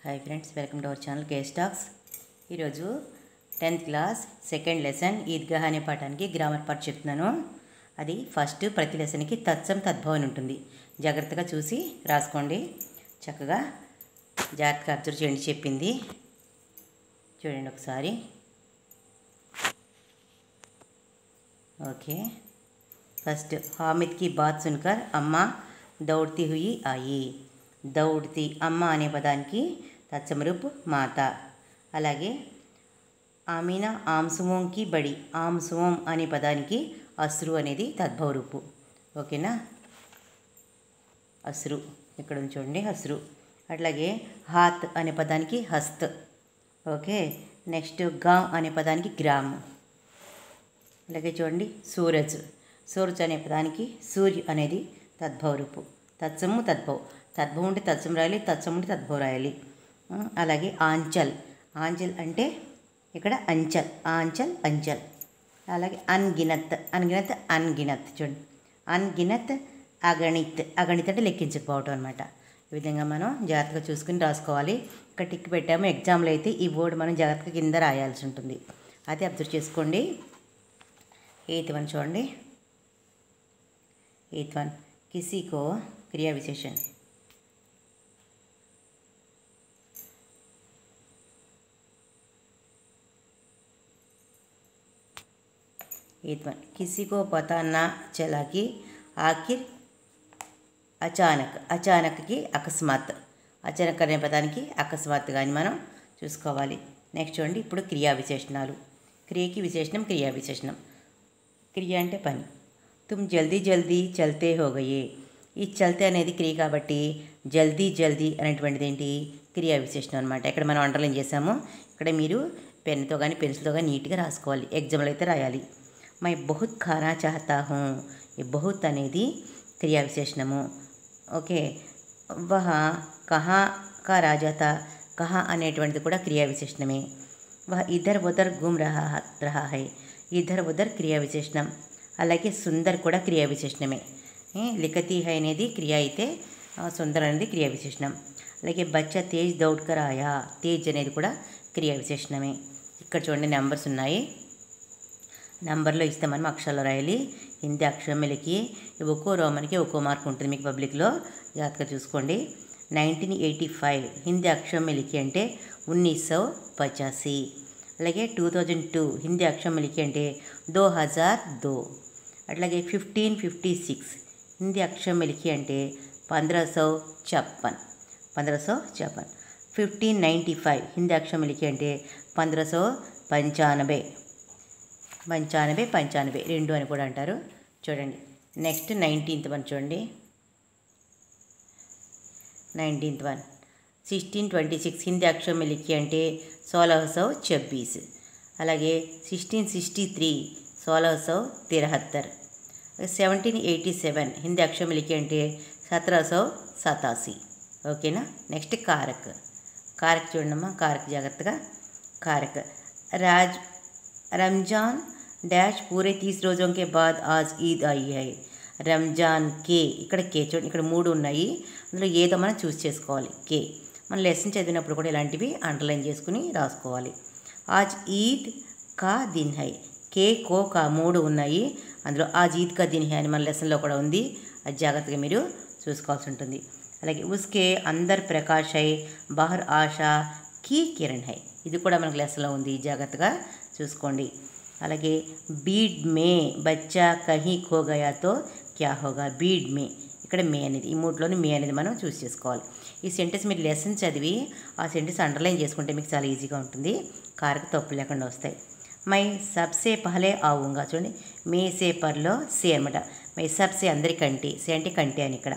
Hi friends, welcome to our channel case talks. ఈరోజు 10th class second lesson Idgah అనే పాఠానికి grammar part చెప్తున్నాను. అది ఫస్ట్ ప్రతి లెసన్కి తత్సం తద్భవం ఉంటుంది. జాగ్రత్తగా చూసి రాసుకోండి. చక్కగా జాగ్రత్తగా అబ్జర్వ్ చేయండి. చెప్పింది చూడండి ఒకసారి. ఓకే, ఫస్ట్ हामिद की बात सुनकर अम्मा दौड़ती हुई आई. दौड़ती अम्मा అనే పదానికి తత్సమ రూపు మాత. అలాగే ఆమీనా ఆంసుమోంకి బడి, ఆంసుమోం అనే పదానికి అశ్రు అనేది తద్భవ రూపు. ఓకేనా, అశ్రు ఇక్కడ చూడండి, అశ్రు. అట్లాగే హాత్ అనే పదానికి హస్త్. ఓకే, నెక్స్ట్ గాం అనే పదానికి గ్రామ్. అలాగే చూడండి సూరజ్, సూరజ్ అనే పదానికి సూర్య అనేది తద్భవ రూపు. తత్సము తద్భవ్, తద్భవం ఉంటే తత్సం రాయాలి, తత్సం ఉంటే తద్భవం రాయాలి. అలాగే ఆంచల్, ఆంచల్ అంటే ఇక్కడ అంచల్, ఆంచల్ అంచల్. అలాగే అన్గినత్, అన్గినత్ అన్గినత్ చూడండి, అన్గినత్ అగణిత్, అగణిత్ అంటే లెక్కించకపోవటం అనమాట. ఈ విధంగా మనం జాగ్రత్తగా చూసుకుని రాసుకోవాలి. ఇక్కడ టిక్ పెట్టాము. ఎగ్జామ్లో అయితే ఈ వర్డ్ మనం జాగ్రత్తగా కింద రాయాల్సి ఉంటుంది. అది అబ్జర్వ్ చేసుకోండి. 8th वन చూడండి. 8th वन किसी को क्रिया विशेषण. किसी को पता ना चला कि आखिर అచానక్, అచానక్కి అకస్మాత్, అచానక్ అనే పదానికి అకస్మాత్ కానీ మనం చూసుకోవాలి. నెక్స్ట్ చూడండి, ఇప్పుడు క్రియా విశేషణాలు. క్రియకి విశేషణం, క్రియా విశేషణం. క్రియ అంటే పని. తుమ్ జల్దీ జల్దీ చల్తే హోగయే. ఈ చల్తే అనేది క్రియ కాబట్టి జల్దీ జల్దీ అనేటువంటిది ఏంటి, క్రియా విశేషణం అనమాట. ఇక్కడ మనం అండర్లైన్ చేసాము. ఇక్కడ మీరు పెన్తో కానీ పెన్సిల్తో కానీ నీట్గా రాసుకోవాలి. ఎగ్జామ్లో అయితే రాయాలి. మై బహుత్ ఖానా చాహతా హూ, ఈ బహుత్ అనేది క్రియా విశేషణము. ఓకే, వహ కహా కా రాజా తా, కహా అనేటువంటిది కూడా క్రియా విశేషణమే. వహ ఇధర్ ఉధర్ గుమ్ రహా హై, ఇధర్ ఉధర్ క్రియా విశేషణం. అలాగే సుందర్ కూడా క్రియా విశేషణమే. లిఖతీ హై అనేది క్రియ అయితే సుందర్ అనేది క్రియా విశేషణం. అలాగే బచ్చా తేజ్ దౌడ్కర్ ఆయా, తేజ్ అనేది కూడా క్రియా విశేషణమే. ఇక్కడ చూడండి నెంబర్స్ ఉన్నాయి. నెంబర్లో ఇస్తే మనం అక్షరాలు రాయాలి. హిందీ అక్షరం లిఖి, ఒక్కో రోమన్కి ఒక్కో మార్క్ ఉంటుంది మీకు పబ్లిక్లో, జాగ్రత్తగా చూసుకోండి. 1985 హిందీ అక్షరం లిఖి అంటే 1985. అలాగే 2002 హిందీ అక్షరం లిఖి అంటే 2002. అట్లాగే 1556 హిందీ అక్షరం లిఖి అంటే 1556, 1556. 1595 హిందీ అక్షరం లిఖి అంటే 1595, 95 రెండు అని కూడా అంటారు. చూడండి నెక్స్ట్ 19th వన్ చూడండి. 19th వన్ 1626 హిందీ అక్షరం లిఖి అంటే 1626. అలాగే 1663 1673. 1787 హిందీ అక్షరం లిఖి అంటే 1787. ఓకేనా. నెక్స్ట్ కారక్, కారక్ చూడమ్మా, కారక్ జాగ్రత్తగా. కారక్ रमज़ान डैश पूरे 30 रोज़ों के बाद आज ईद आई है. రంజాన్ కే, ఇక్కడ కే చూడండి, ఇక్కడ 3 ఉన్నాయి. అందులో ఏదో మనం చూస్ చేసుకోవాలి. కే మనం లెసన్ చదివినప్పుడు కూడా ఇలాంటివి అండర్లైన్ చేసుకుని రాసుకోవాలి. ఆజ్ ఈద్ కా దిన్ హై, కే కో కా 3 ఉన్నాయి. అందులో ఆజ్ ఈద్ కా దిన్ హై అని మన లెసన్లో కూడా ఉంది. అది జాగ్రత్తగా మీరు చూసుకోవాల్సి ఉంటుంది. అలాగే ఉస్కే అందర్ ప్రకాష్ హై బహర్ ఆశా కీ కిరణ్ హై, ఇది కూడా మనకు లెసన్లో ఉంది. జాగ్రత్తగా చూసుకోండి. అలాగే బీడ్ మే బచ్చా కహీ ఖో గయాతో క్యా హోగా, బీడ్ మే ఇక్కడ మే అనేది, ఈ మూడులోని మే అనేది మనం చూస్ చేసుకోవాలి. ఈ సెంటెన్స్ మీరు లెసన్ చదివి ఆ సెంటెన్స్ అండర్లైన్ చేసుకుంటే మీకు చాలా ఈజీగా ఉంటుంది. కారక తప్పు లేకుండా వస్తాయి. మై సబ్సే పహలే ఆవుంగా చూడండి, మే సే పర్లో సే అనమాట. మై సబ్సే అందరికంటే, సే అంటే కంటే అని ఇక్కడ.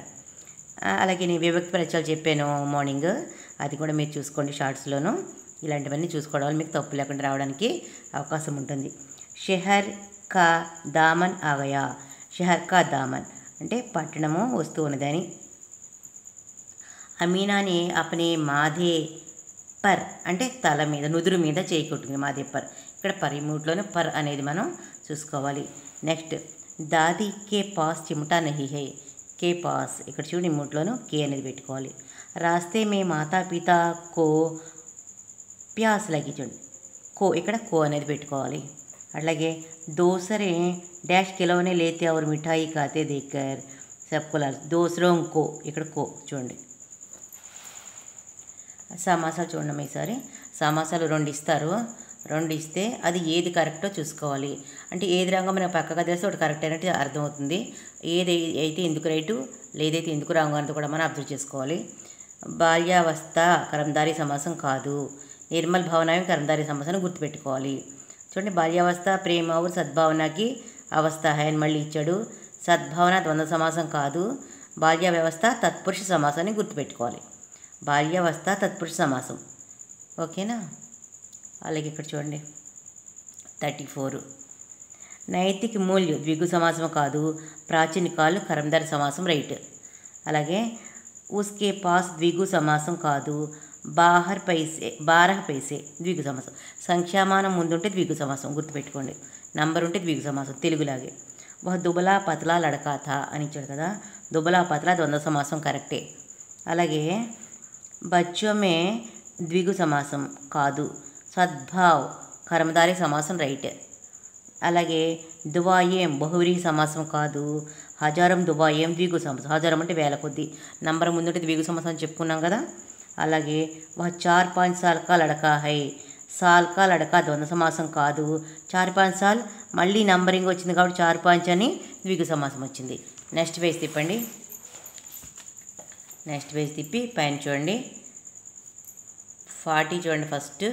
అలాగే నేను విభక్తి పరిచయాలు చెప్పాను మార్నింగ్, అది కూడా మీరు చూసుకోండి షార్ట్స్లోను. ఇలాంటివన్నీ చూసుకోవడం వల్ల మీకు తప్పు లేకుండా రావడానికి అవకాశం ఉంటుంది. షెహర్ కా దామన్ ఆగయా, షెహర్ కా దామన్ అంటే పట్టణము వస్తూ ఉన్నదని. అమీనాని అపనే మాధే పర్ అంటే తల మీద, నుదురు మీద చేయి కొట్టుకుంది, మాధే పర్. ఇక్కడ పర్, ఈ మూట్లోనే పర్ అనేది మనం చూసుకోవాలి. నెక్స్ట్ దాదీ కే పాస్ చిమటా నహీ హై, కే పాస్ ఇక్కడ చూడండి, మూట్లోనూ కే అనేది పెట్టుకోవాలి. రాస్తే మే మాతా పితా కో ప్యాస్ లగి చూడండి, కో ఇక్కడ కో అనేది పెట్టుకోవాలి. అట్లాగే దోసరే డాష్ కిలోనే లేతే और మిఠాయి ఖాతే దేకర్ సబ్కో లాల్ దోసరోం కో ఇక్కడ కో చూడండి. సమాసాలు చూడండి ఈసారి. సమాసాలు 2 ఇస్తారు, 2 ఇస్తే అది ఏది కరెక్టో చూసుకోవాలి. అంటే ఏది రాంగో మనం పక్కగా తెలిస్తే ఒకటి కరెక్ట్ అయినట్టు అర్థమవుతుంది. ఏది అయితే ఎందుకు రైటు, లేదైతే ఎందుకు రాంగో అంతా కూడా మనం అబ్జర్వ్ చేసుకోవాలి. బాల్యావస్థ కర్మధారి సమాసం కాదు. నిర్మల్ భావన కర్మధారి సమాసాన్ని గుర్తుపెట్టుకోవాలి. చూడండి, బాల్యావస్థ ప్రేమ और సద్భావనకి అవస్థ హై అని మళ్ళీ ఇచ్చాడు. సద్భావన ద్వంద్వ సమాసం కాదు. బాల్య వ్యవస్థ తత్పురుష సమాసాన్ని గుర్తుపెట్టుకోవాలి. బాల్యావస్థ తత్పురుష సమాసం, ఓకేనా. అలాగే ఇక్కడ చూడండి 34 నైతిక మూల్య ద్విగు సమాసం కాదు. ప్రాచీన కాలు కర్మధారి సమాసం రైట్. అలాగే ఉస్కే పాస్ ద్విగు సమాసం కాదు. 12 పైసే ద్విగు సమాసం. సంఖ్యామానం ముందుంటే ద్విగు సమాసం గుర్తుపెట్టుకోండి. నంబర్ ఉంటే ద్విగు సమాసం తెలుగులాగే. వహ దుబలా పతలా లడకా థా అని ఇచ్చాడు కదా, దుబలా పతలా ద్వంద్వ సమాసం కరెక్టే. అలాగే బచ్చోమే ద్విగు సమాసం కాదు. సద్భావ్ కర్మధారి సమాసం రైట్. అలాగే దువాయేం బహువ్రీహి సమాసం కాదు. హజారం దువాయేం ద్విగు సమాసం. హజారం అంటే వేల కొద్ది, నంబర్ ముందుంటే ద్విగు సమాసం అని చెప్పుకున్నాం కదా. అలాగే వహ 4-5 సాల్ కా లడకా హై. సాల్ కా లడకా ద్వంద్వ సమాసం కాదు. 4-5 సాల్ మళ్ళీ నంబరింగ్ వచ్చింది కాబట్టి 4-5 అని ద్విగు సమాసం వచ్చింది. నెక్స్ట్ పేజ్ తిప్పండి. నెక్స్ట్ పేజ్ తిప్పి పైన చూడండి 40 చూడండి. ఫస్ట్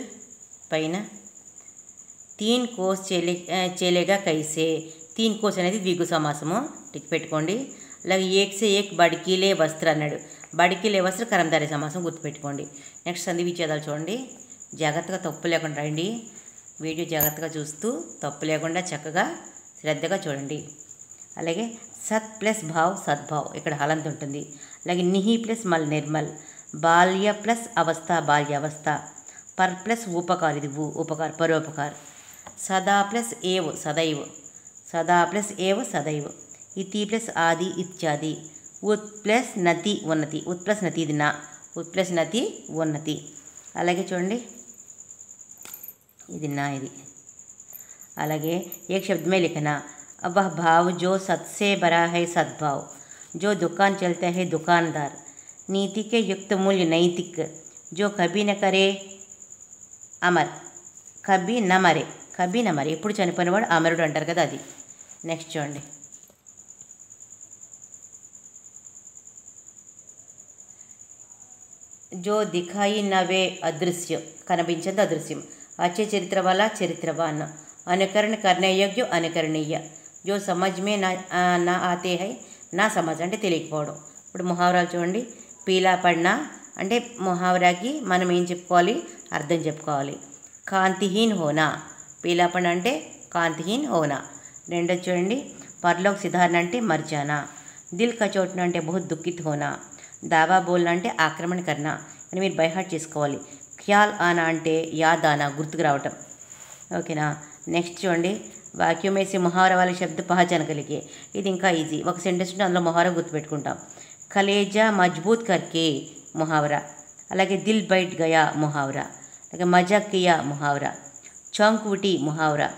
పైన 3 కోస్ చేలేగా కైసే. 3 కోస్ అనేది ద్విగు సమాసము, టిక్ పెట్టుకోండి. అలాగే 1 से 1 బడికీలే వస్త్ర అన్నాడు. బడికీలే వస్త్ర కర్మధారి సమాసం గుర్తుపెట్టుకోండి. నెక్స్ట్ సంధి విచ్ఛేదాలు చూడండి. జాగ్రత్తగా తప్పు లేకుండా రండి. వీడియో జాగ్రత్తగా చూస్తూ తప్పు లేకుండా చక్కగా శ్రద్ధగా చూడండి. అలాగే సత్ ప్లస్ భావ్ సద్భావ్ ఇక్కడ హలంత ఉంటుంది. అలాగే నిహి ప్లస్ మల్ నిర్మల్. బాల్య ప్లస్ అవస్థ బాల్యావస్థ. పర్ ప్లస్ ఉపకార్ ఇది ఉపకార్ పరోపకార్. సదా ప్లస్ ఏవ్ సదైవ్. సదా ప్లస్ ఏవ్ సదైవ్. ఇతి ప్లస్ ఆది ఇత్యాది. ఉత్ ప్లస్ నతి ఉన్నతి. ఉత్ ప్లస్ నతి ఇది నా. ఉత్ ప్లస్ నతి ఉన్నతి. అలాగే చూడండి ఇది నా ఇది. అలాగే एक शब्द में लिखना वह भाव जो सत से भरा है सद्भाव. जो दुकान चलता है दुकानदार. नीति के युक्त मूल्य नैतिक. जो कभी न करे अमर. कभी न मरे. कभी न मरे ఎప్పుడు చనిపోయినవాడు అమరుడు అంటారు కదా అది. నెక్స్ట్ చూడండి जो दिखाई नवे अदृश्य కనిపించదు అదృశ్యం. अच्छे चरित्र वाला चरित्रवान. अनुकरण करने योग्य अनुकरणीय. जो समझ में ना आते है నా సమజ్ అంటే తెలియకపోవడం. ఇప్పుడు ముహావరాలు చూడండి. పీలా పడినా అంటే ముహావరాకి మనం ఏం చెప్పుకోవాలి, అర్థం చెప్పుకోవాలి. కాంతిహీన్ హోనా. పీలా పడిన అంటే కాంతిహీన్ హోనా. రెండోది చూడండి పర్లోక్ సిధారణ అంటే మర్జానా. దిల్ కచోట్న అంటే బహుత్ దుఃఖిత్ హోనా. దావా బోల్నా అంటే ఆక్రమణ కర్నా అని మీరు బైహార్ట్ చేసుకోవాలి. ఖ్యాల్ ఆనా అంటే యాద్ ఆనా గుర్తుకు రావటం, ఓకేనా. నెక్స్ట్ చూడండి వాక్యం వేసి ముహావరా వాళ్ళ శబ్ద పహచాన కలిగే. ఇది ఇంకా ఈజీ. ఒక సెంటెన్స్ ఉంటే అందులో ముహావరా గుర్తుపెట్టుకుంటాం. కలేజా మజ్బూత్ కర్కే ముహావరా. అలాగే దిల్ బైట్ గయా ముహావరా. అలాగే మజాక్ కియా ముహావరా. చౌంక్ ఉటి ముహావరా.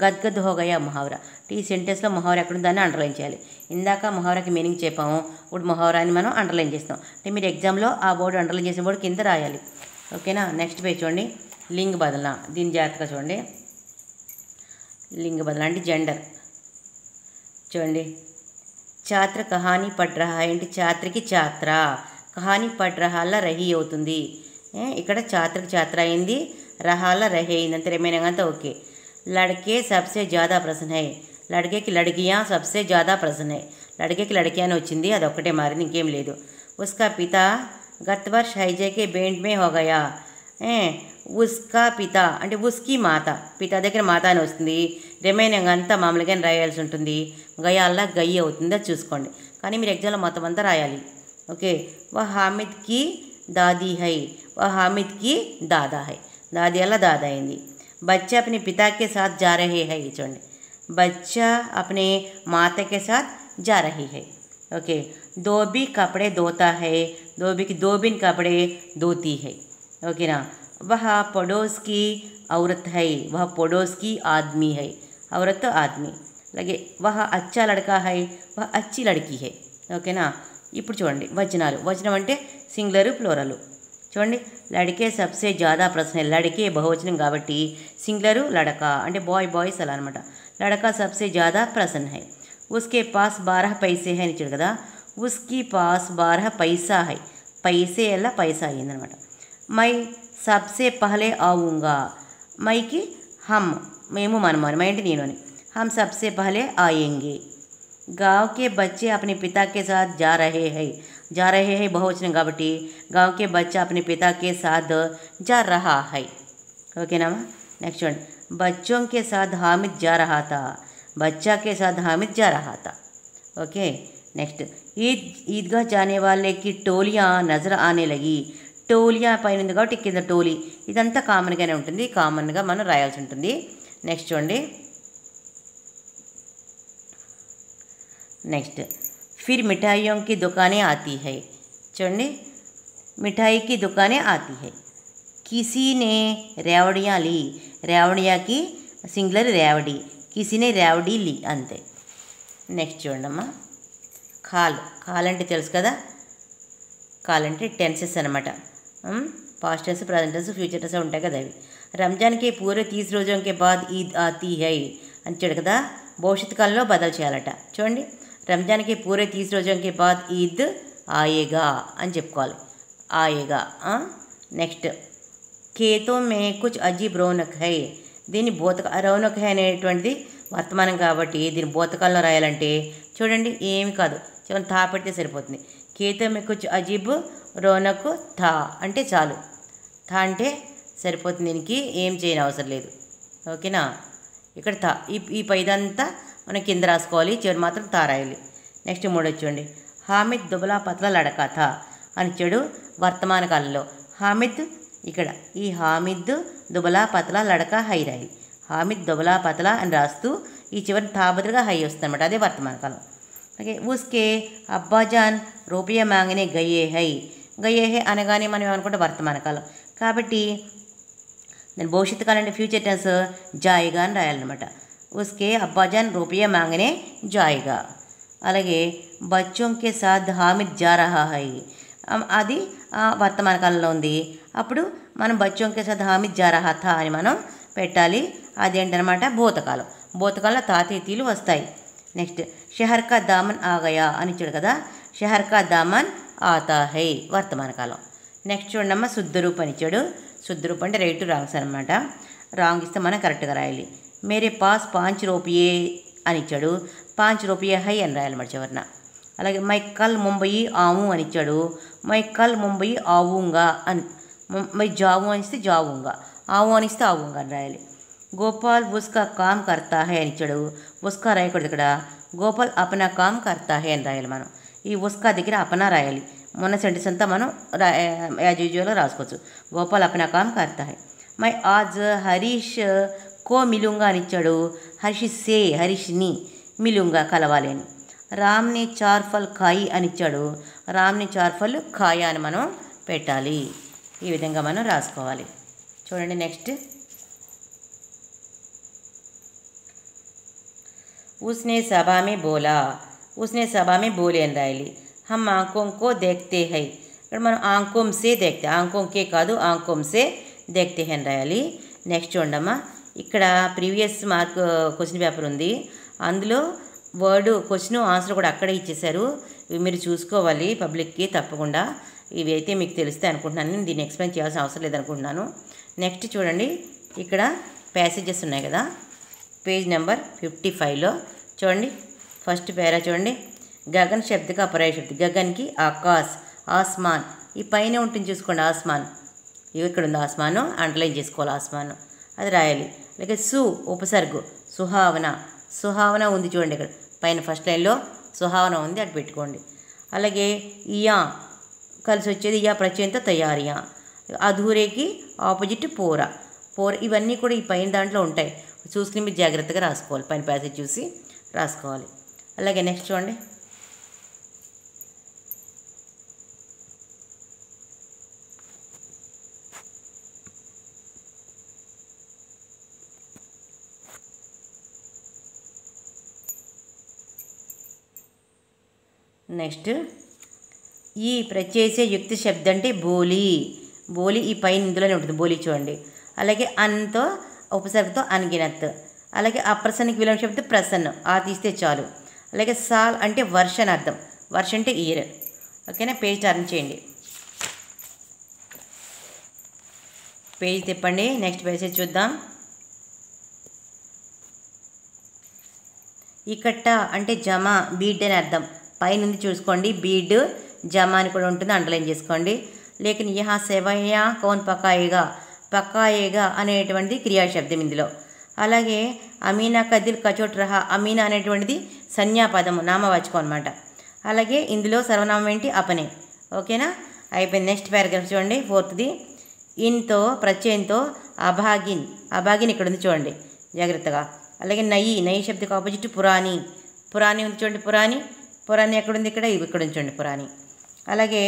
గద్గద్ హో గయా ముహావరా. ఈ సెంటెన్స్లో ముహావరా ఎక్కడ ఉందని అండర్లైన్ చేయాలి. ఇందాక ముహావరాకి మీనింగ్ చెప్పాము, ఇప్పుడు ముహావరాని మనం అండర్లైన్ చేస్తాం. అంటే మీరు ఎగ్జామ్లో ఆ బోర్డు అండర్లైన్ చేసిన బోర్డు కింద రాయాలి, ఓకేనా. నెక్స్ట్ పేజ్ చూడండి లింగ్ బదలనా. దీన్ని జాగ్రత్తగా చూడండి. లింగ బదల అంటే జెండర్. చూడండి ఛాత్ర కహానీ పడ్ రహా అంటే ఛాత్రకి ఛాత్ర, కహానీ పడ్ రహాల రహీ అవుతుంది. ఇక్కడ ఛాత్రకి ఛాత్ర అయింది, రహాల రహీ అయింది, అంతే రిమైనింగ్ అంతా ఓకే. లడ్కే సబ్సే జ్యాదా ప్రశ్న హై. లడ్కేకి లడ్కియా సబ్సే జ్యాదా ప్రశ్న హై. లడ్కేకి లడ్కియా అని వచ్చింది, అది ఒక్కటే మారింది, ఇంకేం లేదు. ఉస్కా పితా గత్ వర్ష్ హైజేకే బెండ్ మే హో గయా. ఉస్కా పిత అంటే ఉస్కి మాత, పిత దగ్గర మాత అని వస్తుంది, రిమైనింగ్ అంతా మామూలుగానే రాయాల్సి ఉంటుంది. గయాల్లా గయ్యి అవుతుంది, అది చూసుకోండి. కానీ మీరు ఎగ్జామ్లో మొత్తం అంతా రాయాలి, ఓకే. వా హామిద్కి దాదీ హై. వా హామిద్కి దాదా హై. దాదీ అలా దాదా అయింది. బచ్చా अपने पिता के साथ जा रहे है. చూడండి बच्चा अपने माता के साथ जा रही है, ओके. दो भी कपड़े धोता है. धोबी की 2 बिन कपड़े धोती है। ओकेना। वह पड़ोस की औरत है, वह पड़ोस की आदमी है, औरत आदमी। అలాగే వహ అచ్చా లడకా హై, వహ అచ్చి లड़की है। ఓకేనా। ఇప్పుడు చూడండి వచనాలు, వచనం అంటే సింగులరు ప్లూరలు చూడండి। లడికే సబ్సే జ్యాదా ప్రశ్న, లడికే బహువచనం కాబట్టి సింగులరు లడకా అంటే బాయ్స్ అలా అనమాట। లడకా Sabse జ్యాదా Prasanna high, ఉస్కే pass 12 paise high అని ఇచ్చాడు కదా, ఉస్కి పాస్ 12 పైసా హై, పైసే అలా పైసా అయ్యిందనమాట। మై సబ్సే పహలే ఆవుంగా, మైకి హమ్ మేము మనము అని, మై అంటే నేను అని, हम सबसे पहले आएंगे। गाँव के बच्चे अपने पिता के साथ जा रहे हैं बहुवचन కాబట్టి गाँव के बच्चा अपने पिता के साथ जा रहा है। ఓకేనా। నెక్స్ట్ చూడండి बच्चों के साथ हामिद जा रहा था, बच्चा के साथ हामिद जा रहा था। ఓకే। నెక్స్ట్ ईदगाह जाने वाले की टोलियाँ नजर आने लगी, టోలియా పైన ఉంది కాబట్టి కింద టోలీ, ఇదంతా కామన్గానే ఉంటుంది, కామన్గా మనం రాయాల్సి ఉంటుంది। నెక్స్ట్ చూడండి नेक्स्ट फिर मिठाइयों की दुकानें आती है। चुनिए मिठाई की दुकानें आती है। किसी ने रेवड़ियाँ ली, रेवड़ियाँ की सिंगुलर रेवड़ी, किसी ने रेवड़ी ली अंते। నెక్స్ట్ చూడండమ్మా కాల్ అంటే తెలుసు కదా, కాల్ అంటే టెన్సెస్ అనమాట, past tense present tense future tense ఉంటాయి కదా అవి। రంజాన్కి పూరే 30 రోజుల కే బాద్ ఈద్ ఆతీ హై అని చెప్పాడు కదా, భవిష్యత్ కాలంలో బదలు చేయాలట। చూడండి రంజాన్ के पूरे 30 రోజుల के बाद ईद आएगा అని చెప్పుకోవాలి, ఆయేగా। నెక్స్ట్ ఖేతో మే కుచ్ అజీబ్ రౌనక్ హై, దీన్ని రౌనక్ హై అనేటువంటిది వర్తమానం కాబట్టి దీన్ని భూతకాలంలో రాయాలంటే చూడండి ఏమి కాదు, చివరి థా పెడితే సరిపోతుంది। ఖేతో మే కుచ్ అజీబ్ రౌనక్ థా అంటే చాలు, థా అంటే సరిపోతుంది, దీనికి ఏం చేయని అవసరం లేదు। ఓకేనా। ఇక్కడ థా ఈ పైదంతా మనం కింద రాసుకోవాలి, చివరి మాత్రం తా రాయాలి। నెక్స్ట్ మూడో చూడండి హామిద్ దుబలా పతలా లడకా థా అని ఇచ్చాడు వర్తమాన కాలంలో। హామిద్ ఇక్కడ ఈ హామిద్ దుబలా పతలా లడకా హై రాయాలి, హామిద్ దుబలా పతలా అని రాస్తూ ఈ చివరి థా బదులుగా హై వస్తుంది అనమాట, అదే వర్తమాన కాలం। ఓకే। ఉస్కే అబ్బాజాన్ రూపాయ మాంగనే గయే హై అనగానే మనం ఏమనుకుంటే వర్తమాన కాలం కాబట్టి దాని భవిష్యత్తు కాలం అంటే ఫ్యూచర్ టెన్స్ జాయిగా అని రాయాలన్నమాట। उसके अब्बाजान रुपया मांगने जाएगा। అలాగే बच्चों के साथ हामिद जा रहा है అది వర్తమాన కాలంలో ఉంది, అప్పుడు మనం बच्चों के साथ हामिद जा रहा था అని మనం పెట్టాలి, అదేంటనమాట భూతకాలం, భూతకాలంలో తాతీతీలు వస్తాయి। నెక్స్ట్ షహర్ కా దామన్ ఆ గయా అని ఇచ్చాడు కదా, షహర్ కా దామన్ ఆతా హై వర్తమాన కాలం। నెక్స్ట్ చూడమ్మా శుద్ధ రూప్ అని ఇచ్చాడు, శుద్ధ రూప్ అంటే రైట్ రాంగ్స్ అనమాట, రాంగ్ ఇస్తే మనం కరెక్ట్గా రాయాలి। मेरे पास 5 रुपये అని ఇచ్చాడు, 5 रुपये హై అని రాయాలన్నమాట చివరిన। అలాగే మై కల్ ముంబై ఆవు అని ఇచ్చాడు, మై కల్ ముంబై ఆవుంగా అని, మై జావు అని ఇస్తే జావుంగా, ఆవు అని ఇస్తే ఆవుంగా అని రాయాలి। గోపాల్ ఉస్కా కామ్ కర్తా హై అని ఇచ్చాడు, ఉస్కా రాయకూడదు ఇక్కడ, గోపాల్ అపనా కామ్ కర్తా హై అని రాయాలి మనం, ఈ ఉస్కా దగ్గర అపనా రాయాలి, మొన్న సెంటెన్స్ అంతా మనం యాజ్ యూజువల్గా రాసుకోవచ్చు, గోపాల్ అపనా కామ్ కర్తా హై। మై ఆజ్ హరీష్ కో మిలుంగా అని ఇచ్చాడు, హరీష్ని మిలుంగా కలవాలి అని। రామ్ని 4 ఫల్ ఖాయి అని ఇచ్చాడు, రామ్ని 4 ఫల్ ఖాయా అని మనం పెట్టాలి, ఈ విధంగా మనం రాసుకోవాలి। చూడండి నెక్స్ట్ उसने सभा में बोला, उसने सभा में बोले అని రాయాలి, हम आंखों को देखते हैं, ఇక్కడ మనం ఆంకోం సే देखते, ఆంకోం కే కాదు ఆంకోం సే देखते हैं అని రాయాలి। నెక్స్ట్ చూడమ్మా ఇక్కడ ప్రీవియస్ మార్క్ క్వశ్చన్ పేపర్ ఉంది, అందులో వర్డ్ క్వశ్చన్ ఆన్సర్ కూడా అక్కడే ఇచ్చేశారు, ఇవి మీరు చూసుకోవాలి పబ్లిక్కి తప్పకుండా, ఇవి అయితే మీకు తెలుస్తాయి అనుకుంటున్నాను, నేను దీన్ని ఎక్స్ప్లెయిన్ చేయాల్సిన అవసరం లేదనుకుంటున్నాను। నెక్స్ట్ చూడండి ఇక్కడ ప్యాసేజెస్ ఉన్నాయి కదా, పేజ్ నెంబర్ 55లో చూడండి ఫస్ట్ పేరా చూడండి, గగన్ శబ్దక పరాయ శబ్ద, గగన్కి ఆకాశ్, ఆస్మాన్ ఈ పైన ఉంటుంది చూసుకోండి, ఆస్మాన్ ఇక్కడ ఉంది, ఆస్మాను అండర్లైన్ చేసుకోవాలి, ఆస్మాను అది రాయాలి। అలాగే ఉపసర్గు సుహావన, సుహావన ఉంది చూడండి ఇక్కడ పైన ఫస్ట్ లైన్లో సుహావన ఉంది, అటు పెట్టుకోండి। అలాగే ఇయా కలిసి వచ్చేది ఇయా ప్రత్యయంతో తయారియా, అధూరేకి ఆపోజిట్ పోరా, ఇవన్నీ కూడా ఈ పైన దాంట్లో ఉంటాయి, చూసుకుని మీరు జాగ్రత్తగా రాసుకోవాలి, పైన ప్యాసేజ్ చూసి రాసుకోవాలి। అలాగే నెక్స్ట్ చూడండి నెక్స్ట్ ఈ ప్రత్యయ యుక్తి శబ్దం అంటే బోలి. బోలి ఈ పైన ఇందులోనే ఉంటుంది, బోలి చూడండి. అలాగే అన్తో ఉపసర్గతో అన్గినత్. అలాగే అప్రసన్నకి విలోమ శబ్దం ప్రసన్న, ఆ తీస్తే చాలు. అలాగే సాల్ అంటే వర్ష అని అర్థం, వర్ష అంటే ఇయర్. ఓకేనా, పేజ్ టర్న్ చేయండి, పేజ్ తిప్పండి, నెక్స్ట్ పేజెస్ చూద్దాం. ఇకట్ట అంటే జమ, బీడ్ అని అర్థం, పైనుంది చూసుకోండి, బీడ్ జమ అని కూడా ఉంటుంది, అండర్లైన్ చేసుకోండి. లేకిన్ యహా సేవయా కౌన్ పకాయేగా, పకాయేగా అనేటువంటిది క్రియాశబ్దం ఇందులో. అలాగే అమీనా కదిల్ కచోట్ రహా, అమీనా అనేటువంటిది సంజ్ఞాపదము, నామవాచకం అనమాట. అలాగే ఇందులో సర్వనామం ఏంటి, అపనే. ఓకేనా, అయిపోయింది. నెక్స్ట్ పారాగ్రాఫ్ చూడండి, ఫోర్త్ది. ఇన్తో ప్రత్యయంతో అభాగిన్, అభాగిన్ ఇక్కడ ఉంది చూడండి జాగ్రత్తగా. అలాగే నయి, నయి శబ్దకు ఆపోజిట్ పురాణి, పురాణి ఉంది చూడండి, పురాణి. పురాణి ఎక్కడుంది, ఇక్కడ ఇక్కడ ఉంచండి పురాణి. అలాగే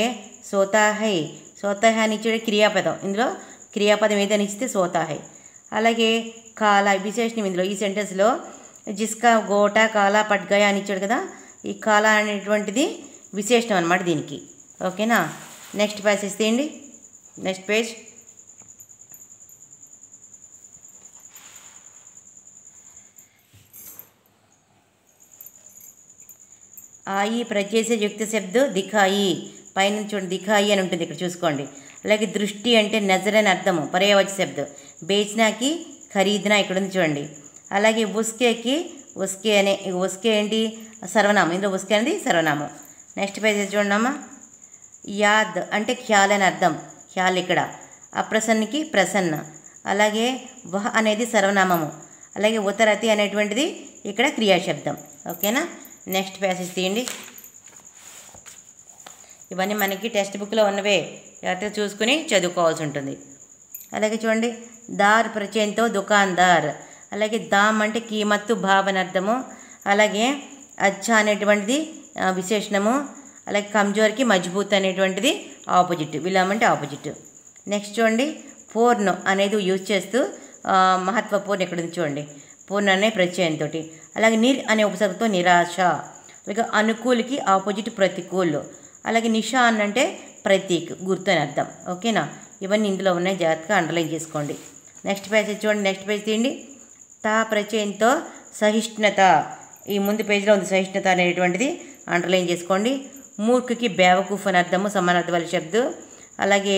సోతాహై, సోతాహై అని ఇచ్చే క్రియాపదం, ఇందులో క్రియాపదం ఏదైనా ఇస్తే సోతాహై. అలాగే కాలా విశేషణం ఇందులో, ఈ సెంటెన్స్లో జిస్కా గోటా కాలా పట్గాయ అని ఇచ్చాడు కదా, ఈ కాలా అనేటువంటిది విశేషణం అనమాట దీనికి. ఓకేనా, నెక్స్ట్ ప్యాసేజ్ తీయండి, నెక్స్ట్ పేజ్. ఆయి ప్రత్యయ యుక్త శబ్ద దిఖాయి, పైన చూడండి దిఖాయి అని ఉంటుంది ఇక్కడ చూసుకోండి. అలాగే దృష్టి అంటే నజర్ అని అర్థము, పర్యాయవాచక శబ్దం. బేచ్నాకి ఖరీద్నా ఇక్కడ ఉంది చూడండి. అలాగే ఉస్కేకి ఉస్కే అనే, ఉస్కే ఏంటి సర్వనామం, ఇందులో ఉస్కే అనేది సర్వనామం. నెక్స్ట్ పేజ్ చూడండి. యాద్ అంటే ఖ్యాల్ అని అర్థం, ఖ్యాల్ ఇక్కడ. అప్రసన్నకి ప్రసన్న. అలాగే వహ్ అనేది సర్వనామము. అలాగే ఉత్తరతి అనేటువంటిది ఇక్కడ క్రియాశబ్దం. ఓకేనా, నెక్స్ట్ ప్యాసేజ్ తీయండి. ఇవన్నీ మనకి టెక్స్ట్ బుక్లో ఉన్నవే, జాగ్రత్తగా చూసుకుని చదువుకోవాల్సి ఉంటుంది. అలాగే చూడండి, దార్ ప్రత్యయంతో దుకాన్దార్. అలాగే దామ్ అంటే కీమత్తు, భావన అర్థము. అలాగే అచ్చా అనేటువంటిది విశేషణము. అలాగే కమ్జోర్కి మజ్బూత్ అనేటువంటిది ఆపోజిట్, విలామ్ అంటే ఆపోజిట్. నెక్స్ట్ చూడండి, పూర్ణ అనేది యూజ్ చేస్తూ మహత్వపూర్ణ ఇక్కడ ఉంది చూడండి, పూర్ణ అనే ప్రత్యయంతో. అలాగే నిర్ అనే ఉపసర్గతో నిరాశ. అలాగే అనుకూల్కి ఆపోజిట్ ప్రతికూల్. అలాగే నిషా అంటే ప్రతీక్, గుర్తు అని అర్థం. ఓకేనా, ఇవన్నీ ఇందులో ఉన్నాయి, జాగ్రత్తగా అండర్లైన్ చేసుకోండి. నెక్స్ట్ పేజ్ చూడండి, నెక్స్ట్ పేజ్ తీయండి. తా ప్రత్యయంతో సహిష్ణుత, ఈ ముందు పేజీలో ఉంది సహిష్ణుత అనేటువంటిది, అండర్లైన్ చేసుకోండి. మూర్ఖకి బేవకూఫ్ అని అర్థము, సమానార్థవాల శబ్దం. అలాగే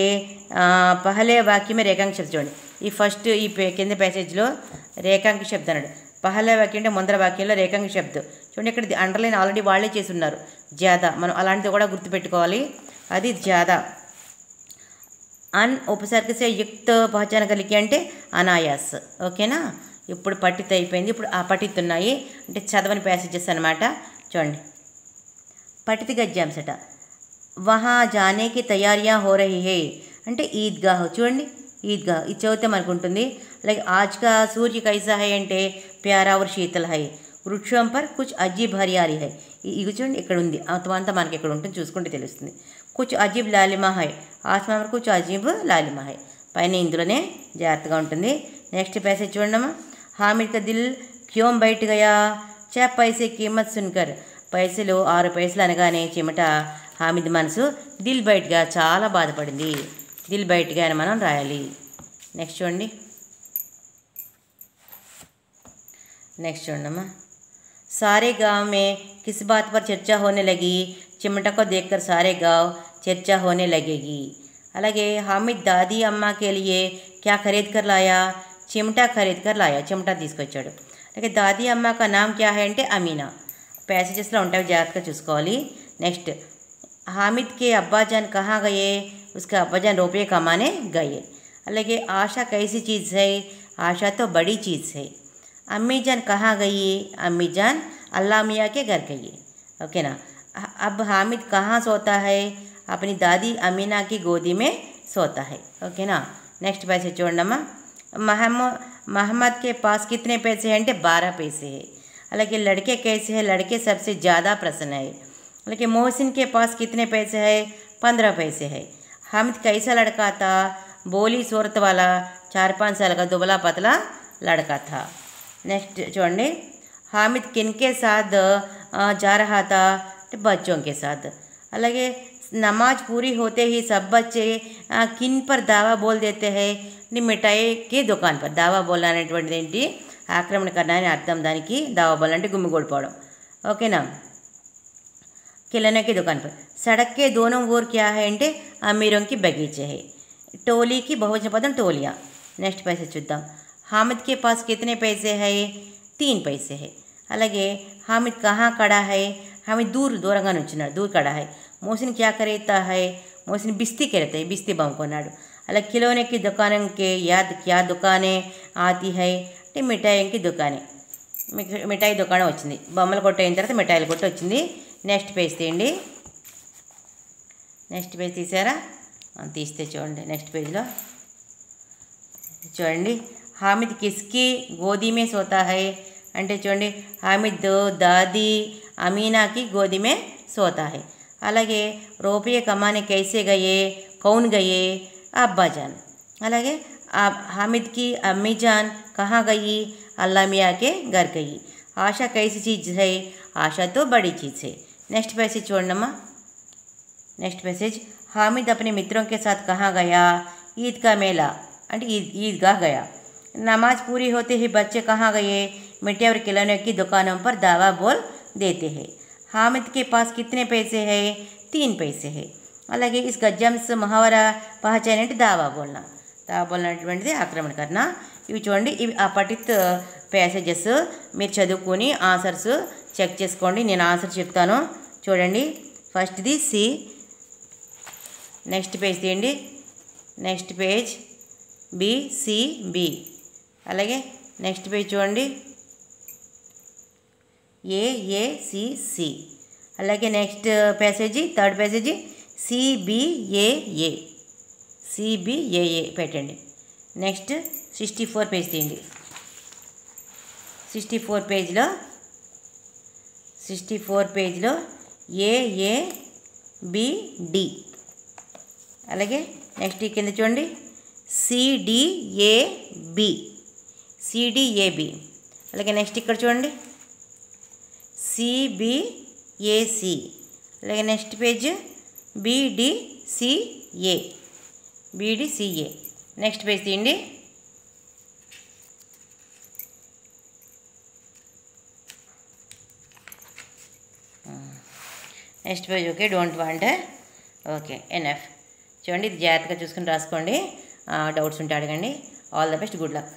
పహలే వాక్యమే రేఖాంక శబ్దం చూడండి, ఈ ఫస్ట్ ఈ కింద ప్యాసేజ్లో రేఖాంక శబ్దం అన్నాడు. పహలే వాక్యం అంటే ముందర వాక్యంలో రేఖాంక శబ్దం చూడండి, ఇక్కడ అండర్లైన్ ఆల్రెడీ వాళ్ళే చేసి ఉన్నారు, జ్యాదా. మనం అలాంటిది కూడా గుర్తుపెట్టుకోవాలి, అది జ్యాదా. అన్ ఉపసర్గ సే యుక్త పహచాన కలిగి అంటే అనాయాస్. ఓకేనా, ఇప్పుడు పఠిత్ అయిపోయింది, ఇప్పుడు ఆ పఠిత్ ఉన్నాయి అంటే చదవని ప్యాసేజెస్ అనమాట. చూడండి, పఠిత గద్యాంశట. వహా జానేకి తయారియా హో రహీ హై అంటే ఈద్గాహ్, చూడండి ఈద్గాహ్, ఇది చదివితే మనకు ఉంటుంది. అలాగే ఆజ్కా సూర్య కైసా హై అంటే ప్యారా ఔర్ శీతల్ హై. వృక్షం పర్ కుచ్ అజీబ్ హరియాలి హై, ఇది చూడండి ఇక్కడ ఉంది, అంతా మనకి ఇక్కడ ఉంటుంది, చూసుకుంటే తెలుస్తుంది. కుచ్ అజీబ్ లాలిమా హై, ఆస్మాన్ పర్ కుచ్ అజీబ్ లాలిమా హై, పైన ఇందులోనే జాగ్రత్తగా ఉంటుంది. నెక్స్ట్ ప్యాసేజ్ చూడమ్మా. హామిద్ కా దిల్ క్యోం బయట గయా, చా పైసే కీమత్ సున్కర్. పైసలు 6 పైసలు అనగానే చిమట హామిద్ మనసు దిల్ బయటగా చాలా బాధపడింది, దిల్ బయటగా అని మనం రాయాలి. నెక్స్ట్ చూడండి, నెక్స్ట్ చూడమ్మా. सारे गांव में किस बात पर चर्चा होने लगी, चिमटा को देखकर सारे गांव चर्चा होने लगेगी. అలాగే హామిద్ దాదీ అమ్మ के लिए क्या खरीद कर लाया, चिमटा खरीद कर लाया, चिमटा తీసుకొచ్చాడు. అలాగే దాదీ అమ్మ का नाम क्या है అంటే అమీనా. ప్యాసేజెస్లో ఉంటాయి, జాగ్రత్తగా చూసుకోవాలి. నెక్స్ట్ हामिद के अब्बाजान कहाँ गए, उसका अब्बाजान रुपये कमाने गए. అలాగే आशा कैसी चीज़ है, आशा तो बड़ी चीज़ है. अम्मी जान कहाँ गई, अम्मी जान अल्लाह मियाँ के घर गई. ओके ना. अब हामिद कहाँ सोता है, अपनी दादी अमीना की गोदी में सोता है. ओके ना. नेक्स्ट पैसे చూడండమ్మా. मोहम्मद के पास कितने पैसे हैं అంటే 12 पैसे है. అలాగే लड़के कैसे है, लड़के सबसे ज़्यादा प्रसन्न है. అలాగే मोहसिन के पास कितने पैसे है, 15 पैसे है. हामिद कैसा लड़का था, बोली सूरत वाला, 4-5 साल का दुबला पतला लड़का था. నెక్స్ట్ చూడండి, హామిద్ కిన్కే సాద్ జా రహా థా, बच्चों के साथ। అలాగే नमाज पूरी होते ही सब बच्चे किन पर दावा बोल देते हैं नी मिठाई की दुकान पर दावा बोलना అనేటువంటిది ఏంటి ఆక్రమణ करना అని అర్థం దానికి दावा बोलना అంటే గుమిగూడిపోవడం ఓకేనా खिलौने की दुकान पर सड़क के दोनों ओर क्या है అంటే अमीरों की बगीचे है टोली की बहुवचन पदम टोलियाँ नेक्स्ट पैसे చూద్దాం हामिद के पास कितने पैसे है 3 पैसे है అలాగే हामिद कहाँ खड़ा है हामिद दूरंగా నుంచున్నాడు दूर खड़ा है मोहसिन क्या करता है मोहसिन बिस्ती करता है बिस्ती बम కొన్నాడు अला खिलौने की दुकानों के याद क्या दुकानें आती है అంటే మిఠాయి की दुकानें మిఠాయి దుకాణం వచ్చింది బొమ్మల కొట్టు అయిన తర్వాత మిఠాయిల కొట్టు వచ్చింది నెక్స్ట్ పేజ్ తీయండి నెక్స్ట్ పేజ్ తీసారా తీస్తే చూడండి నెక్స్ట్ పేజ్లో చూడండి हामिद किसकी गोदी में सोता है అంటే చూడండి हामिद दादी अमीना की गोदी में सोता है అలాగే रुपये कमाने कैसे गए कौन गए अब्बा जान అలాగే हामिद की अम्मी जान कहाँ गई अल्लाह मियाँ के घर गई आशा कैसी चीज़ है आशा तो बड़ी चीज़ है नेक्स्ट पैसेज छोड़ना नेक्स्ट पैसेज हामिद अपने मित्रों के साथ कहाँ गया ईद का मेला అంటే ईदगाह गया नमाज पूरी होते ही बच्चे कहाँ गए मिठाई और खिलौने की दुकानों पर दावा बोल देते हैं हामिद के पास कितने पैसे हैं 3 पैसे है అలాగే इस गजम्स मुहावरा पहचाने అంటే दावा बोलना అనేటువంటిది ఆక్రమణ करना ఇవి చూడండి ఇవి ఆ పఠిత్ ప్యాసేజెస్ మీరు చదువుకొని ఆన్సర్స్ చెక్ చేసుకోండి నేను ఆన్సర్ చెప్తాను చూడండి ఫస్ట్ది సి నెక్స్ట్ పేజ్ తీయండి next page B C B అలాగే నెక్స్ట్ పేజ్ చూడండి ఏ ఏ సి సి అలాగే next passage third passage C B A A CBAA పెట్టండి నెక్స్ట్ 64 పేజ్ తీయండి 64 పేజ్లో ఏఏబిడి అలాగే నెక్స్ట్ ఈ కింద చూడండి సిడిఏబి అలాగే నెక్స్ట్ ఇక్కడ చూడండి సిబిఏసి అలాగే next page B D C A BDCA next page తీయండి next page okay don't want okay N F చూడండి ఇది జాగ్రత్తగా చూసుకుని రాసుకోండి డౌట్స్ ఉంటే అడగండి all the best good luck